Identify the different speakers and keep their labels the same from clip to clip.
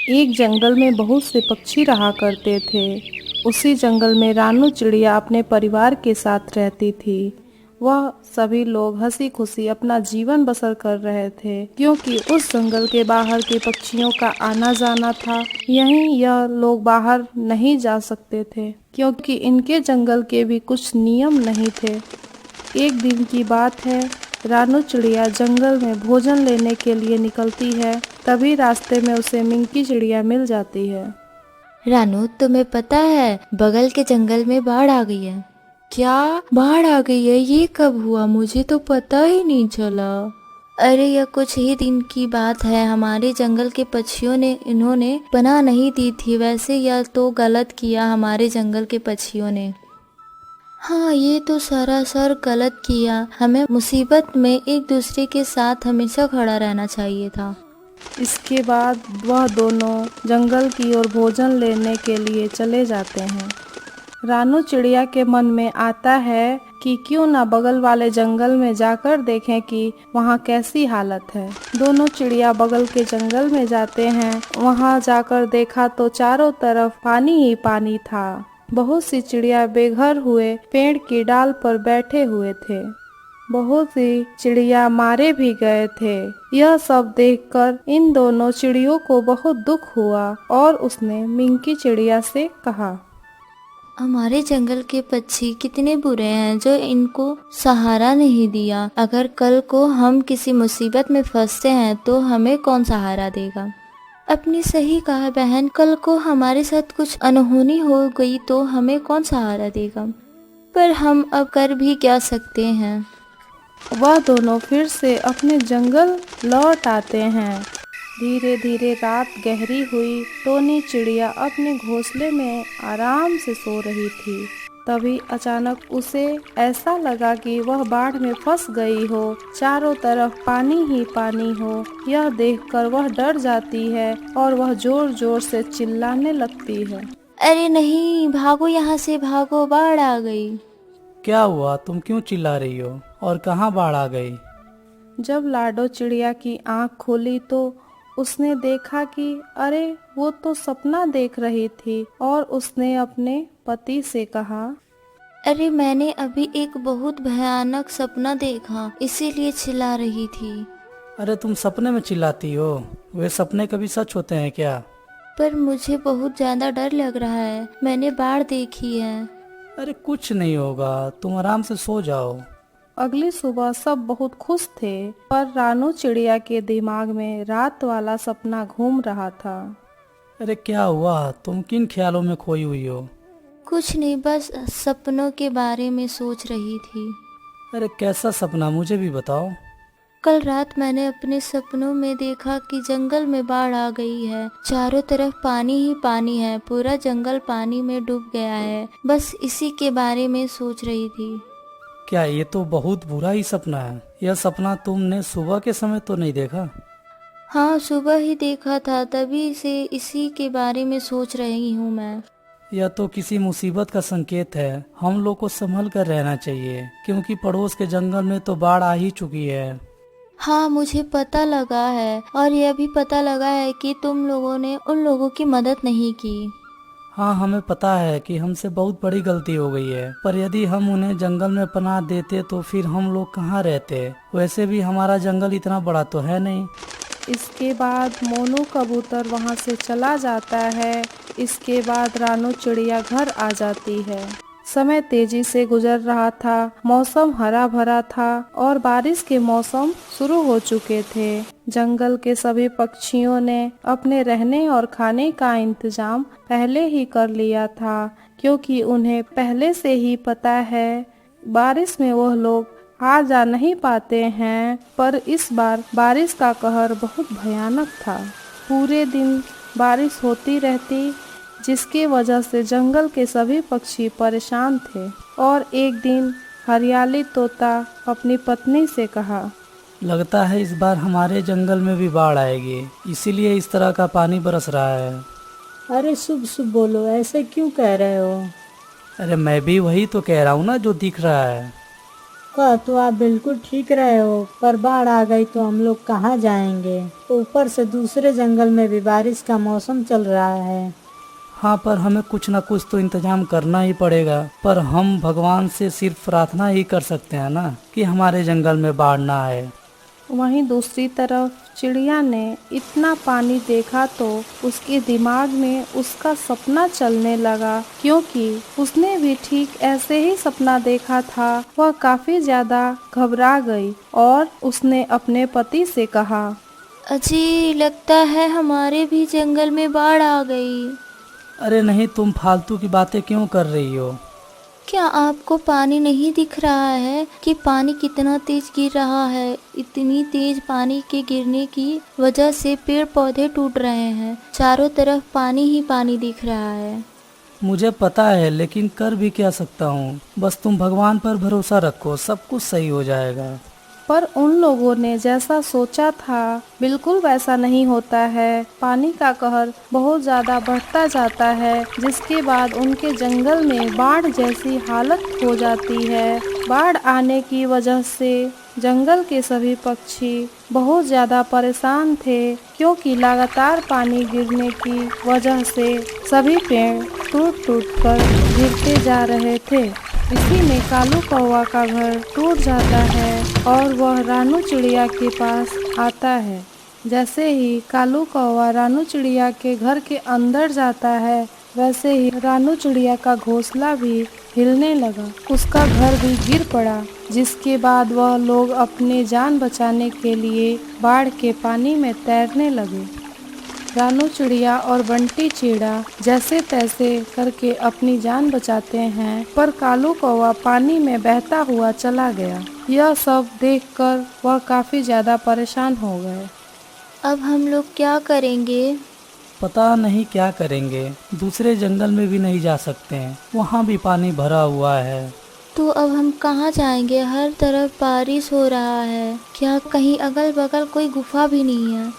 Speaker 1: एक जंगल में बहुत से पक्षी रहा करते थे। उसी जंगल में रानू चिड़िया अपने परिवार के साथ रहती थी। वह सभी लोग हंसी खुशी अपना जीवन बसर कर रहे थे, क्योंकि उस जंगल के बाहर के पक्षियों का आना जाना था। यहीं यह लोग बाहर नहीं जा सकते थे, क्योंकि इनके जंगल के भी कुछ नियम नहीं थे। एक दिन की बात है, रानू चिड़िया जंगल में भोजन लेने के लिए निकलती है। तभी रास्ते में उसे मिंकी चिड़िया मिल जाती है।
Speaker 2: रानू, तुम्हें पता है बगल के जंगल में बाढ़ आ गई है। क्या बाढ़ आ गई है? ये कब हुआ? मुझे तो पता ही नहीं चला। अरे यह कुछ ही दिन की बात है। हमारे जंगल के पक्षियों ने इन्होंने पनाह नहीं दी थी। वैसे यह तो गलत किया हमारे जंगल के पक्षियों ने। हाँ, ये तो सरासर गलत किया। हमें मुसीबत में एक दूसरे के साथ हमेशा खड़ा रहना चाहिए था।
Speaker 1: इसके बाद वह दोनों जंगल की ओर भोजन लेने के लिए चले जाते हैं। रानू चिड़िया के मन में आता है कि क्यों न बगल वाले जंगल में जाकर देखें कि वहाँ कैसी हालत है। दोनों चिड़िया बगल के जंगल में जाते हैं। वहाँ जाकर देखा तो चारों तरफ पानी ही पानी था। बहुत सी चिड़िया बेघर हुए पेड़ की डाल पर बैठे हुए थे। बहुत सी चिड़िया मारे भी गए थे। यह सब देखकर इन दोनों चिड़ियों को बहुत दुख हुआ और उसने मिंकी चिड़िया से कहा,
Speaker 2: हमारे जंगल के पक्षी कितने बुरे हैं जो इनको सहारा नहीं दिया। अगर कल को हम किसी मुसीबत में फंसते हैं तो हमें कौन सहारा देगा? अपनी सही कहा बहन, कल को हमारे साथ कुछ अनहोनी हो गई तो हमें कौन सहारा देगा? पर हम अब कर भी क्या सकते हैं?
Speaker 1: वह दोनों फिर से अपने जंगल लौट आते हैं। धीरे धीरे रात गहरी हुई। टोनी चिड़िया अपने घोंसले में आराम से सो रही थी। तभी अचानक उसे ऐसा लगा कि वह बाढ़ में फंस गई हो। चारों तरफ पानी ही पानी हो। यह देखकर वह डर जाती है और वह जोर जोर से चिल्लाने लगती है,
Speaker 2: अरे नहीं, भागो यहाँ से भागो, बाढ़ आ गई।
Speaker 3: क्या हुआ? तुम क्यों चिल्ला रही हो? और कहाँ बाढ़ आ गई?
Speaker 1: जब लाडो चिड़िया की आंख खोली तो उसने देखा कि अरे वो तो सपना देख रही थी और उसने अपने पति से कहा,
Speaker 2: अरे मैंने अभी एक बहुत भयानक सपना देखा, इसीलिए चिल्ला रही थी।
Speaker 3: अरे तुम सपने में चिल्लाती हो? वे सपने कभी सच होते हैं क्या?
Speaker 2: पर मुझे बहुत ज्यादा डर लग रहा है। मैंने बाढ़ देखी है।
Speaker 3: अरे कुछ नहीं होगा, तुम आराम से सो जाओ।
Speaker 1: अगली सुबह सब बहुत खुश थे, पर रानू चिड़िया के दिमाग में रात वाला सपना घूम रहा था।
Speaker 3: अरे क्या हुआ? तुम किन ख्यालों में खोई हुई हो?
Speaker 2: कुछ नहीं, बस सपनों के बारे में सोच रही थी।
Speaker 3: अरे कैसा सपना, मुझे भी बताओ।
Speaker 2: कल रात मैंने अपने सपनों में देखा कि जंगल में बाढ़ आ गई है। चारों तरफ पानी ही पानी है। पूरा जंगल पानी में डूब गया है। बस इसी के बारे में सोच रही थी।
Speaker 3: क्या ये तो बहुत बुरा ही सपना है। यह सपना तुमने सुबह के समय तो नहीं देखा?
Speaker 2: हाँ, सुबह ही देखा था, तभी से इसी के बारे में सोच रही हूँ मैं।
Speaker 3: यह तो किसी मुसीबत का संकेत है। हम लोग को संभल कर रहना चाहिए, क्योंकि पड़ोस के जंगल में तो बाढ़ आ ही चुकी है।
Speaker 2: हाँ, मुझे पता लगा है, और यह भी पता लगा है कि तुम लोगों ने उन लोगों की मदद नहीं की।
Speaker 3: हाँ, हमें पता है कि हमसे बहुत बड़ी गलती हो गई है, पर यदि हम उन्हें जंगल में पनाह देते तो फिर हम लोग कहाँ रहते? वैसे भी हमारा जंगल इतना बड़ा तो है नहीं।
Speaker 1: इसके बाद मोनू कबूतर वहाँ से चला जाता है। इसके बाद रानू चिड़िया घर आ जाती है। समय तेजी से गुजर रहा था। मौसम हरा भरा था और बारिश के मौसम शुरू हो चुके थे। जंगल के सभी पक्षियों ने अपने रहने और खाने का इंतजाम पहले ही कर लिया था, क्योंकि उन्हें पहले से ही पता है बारिश में वह लोग आ जा नहीं पाते हैं। पर इस बार बारिश का कहर बहुत भयानक था। पूरे दिन बारिश होती रहती, जिसकी वजह से जंगल के सभी पक्षी परेशान थे। और एक दिन हरियाली तोता अपनी पत्नी से कहा,
Speaker 3: लगता है इस बार हमारे जंगल में भी बाढ़ आएगी, इसीलिए इस तरह का पानी बरस रहा है।
Speaker 4: अरे शुभ शुभ बोलो, ऐसे क्यों कह रहे हो?
Speaker 3: अरे मैं भी वही तो कह रहा हूँ ना जो दिख रहा है।
Speaker 4: कह तो आप बिल्कुल ठीक रहे हो, पर बाढ़ आ गई तो हम लोग कहाँ जाएंगे। ऊपर से दूसरे जंगल में भी बारिश का मौसम चल रहा है।
Speaker 3: हाँ, पर हमें कुछ न कुछ तो इंतजाम करना ही पड़ेगा। पर हम भगवान से सिर्फ प्रार्थना ही कर सकते हैं ना कि हमारे जंगल में बाढ़ ना आए।
Speaker 1: वहीं दूसरी तरफ चिड़िया ने इतना पानी देखा तो उसके दिमाग में उसका सपना चलने लगा, क्योंकि उसने भी ठीक ऐसे ही सपना देखा था। वह काफी ज्यादा घबरा गई और उसने अपने पति से कहा,
Speaker 2: अजी लगता है हमारे भी जंगल में बाढ़ आ गई।
Speaker 3: अरे नहीं, तुम फालतू की बातें क्यों कर रही हो।
Speaker 2: क्या आपको पानी नहीं दिख रहा है कि पानी कितना तेज गिर रहा है। इतनी तेज पानी के गिरने की वजह से पेड़ पौधे टूट रहे हैं। चारों तरफ पानी ही पानी दिख रहा है।
Speaker 3: मुझे पता है, लेकिन कर भी क्या सकता हूँ। बस तुम भगवान पर भरोसा रखो, सब कुछ सही हो जाएगा।
Speaker 1: पर उन लोगों ने जैसा सोचा था बिल्कुल वैसा नहीं होता है। पानी का कहर बहुत ज्यादा बढ़ता जाता है, जिसके बाद उनके जंगल में बाढ़ जैसी हालत हो जाती है। बाढ़ आने की वजह से जंगल के सभी पक्षी बहुत ज्यादा परेशान थे, क्योंकि लगातार पानी गिरने की वजह से सभी पेड़ टूट टूट कर गिरते जा रहे थे। इसी में कालू कौवा का घर टूट जाता है और वह रानू चिड़िया के पास आता है। जैसे ही कालू कौवा रानू चिड़िया के घर के अंदर जाता है, वैसे ही रानू चिड़िया का घोंसला भी हिलने लगा। उसका घर भी गिर पड़ा, जिसके बाद वह लोग अपने जान बचाने के लिए बाढ़ के पानी में तैरने लगे। रानू चिड़िया और बंटी चिड़ा जैसे तैसे करके अपनी जान बचाते हैं, पर कालू कौवा पानी में बहता हुआ चला गया। यह सब देखकर वह काफी ज्यादा परेशान हो गए।
Speaker 2: अब हम लोग क्या करेंगे।
Speaker 3: पता नहीं क्या करेंगे। दूसरे जंगल में भी नहीं जा सकते हैं, वहाँ भी पानी भरा हुआ है।
Speaker 2: तो अब हम कहाँ जाएंगे। हर तरफ बारिश हो रहा है। क्या कहीं अगल बगल कोई गुफा भी नहीं है।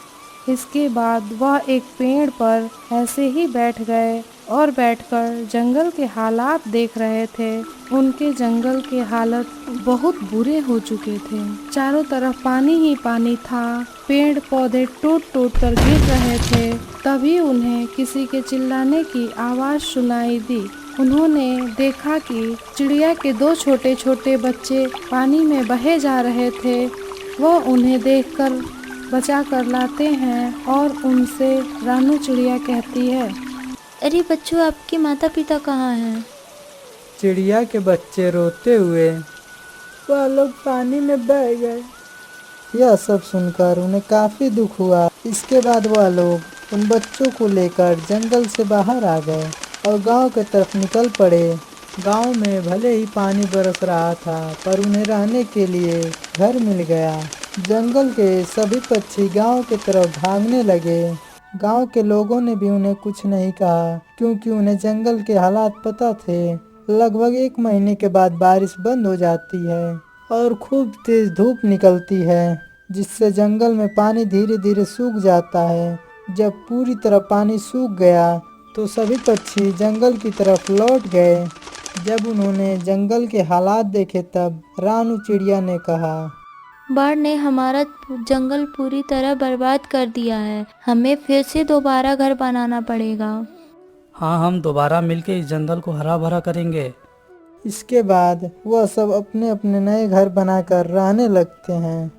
Speaker 1: इसके बाद वह एक पेड़ पर ऐसे ही बैठ गए और बैठकर जंगल के हालात देख रहे थे। उनके जंगल के हालत बहुत बुरे हो चुके थे। चारों तरफ पानी ही पानी था। पेड़ पौधे टूट टूट कर गिर रहे थे। तभी उन्हें किसी के चिल्लाने की आवाज सुनाई दी। उन्होंने देखा कि चिड़िया के दो छोटे छोटे बच्चे पानी में बहे जा रहे थे। वह उन्हें देखकर बचा कर लाते हैं और उनसे रानू चिड़िया कहती है,
Speaker 2: अरे बच्चों, आपके माता पिता कहाँ हैं।
Speaker 5: चिड़िया के बच्चे रोते हुए,
Speaker 4: वह लोग पानी में बह गए।
Speaker 5: यह सब सुनकर उन्हें काफी दुख हुआ। इसके बाद वह लोग उन बच्चों को लेकर जंगल से बाहर आ गए और गांव की तरफ निकल पड़े। गांव में भले ही पानी बरस रहा था, पर उन्हें रहने के लिए घर मिल गया। जंगल के सभी पक्षी गांव की तरफ भागने लगे। गांव के लोगों ने भी उन्हें कुछ नहीं कहा, क्योंकि उन्हें जंगल के हालात पता थे। लगभग 1 महीने के बाद बारिश बंद हो जाती है और खूब तेज धूप निकलती है, जिससे जंगल में पानी धीरे धीरे सूख जाता है। जब पूरी तरह पानी सूख गया तो सभी पक्षी जंगल की तरफ लौट गए। जब उन्होंने जंगल के हालात देखे, तब रानू चिड़िया ने कहा,
Speaker 2: बाढ़ ने हमारा जंगल पूरी तरह बर्बाद कर दिया है। हमें फिर से दोबारा घर बनाना पड़ेगा।
Speaker 3: हाँ, हम दोबारा मिलकर इस जंगल को हरा भरा करेंगे।
Speaker 5: इसके बाद वह सब अपने अपने नए घर बनाकर रहने लगते हैं।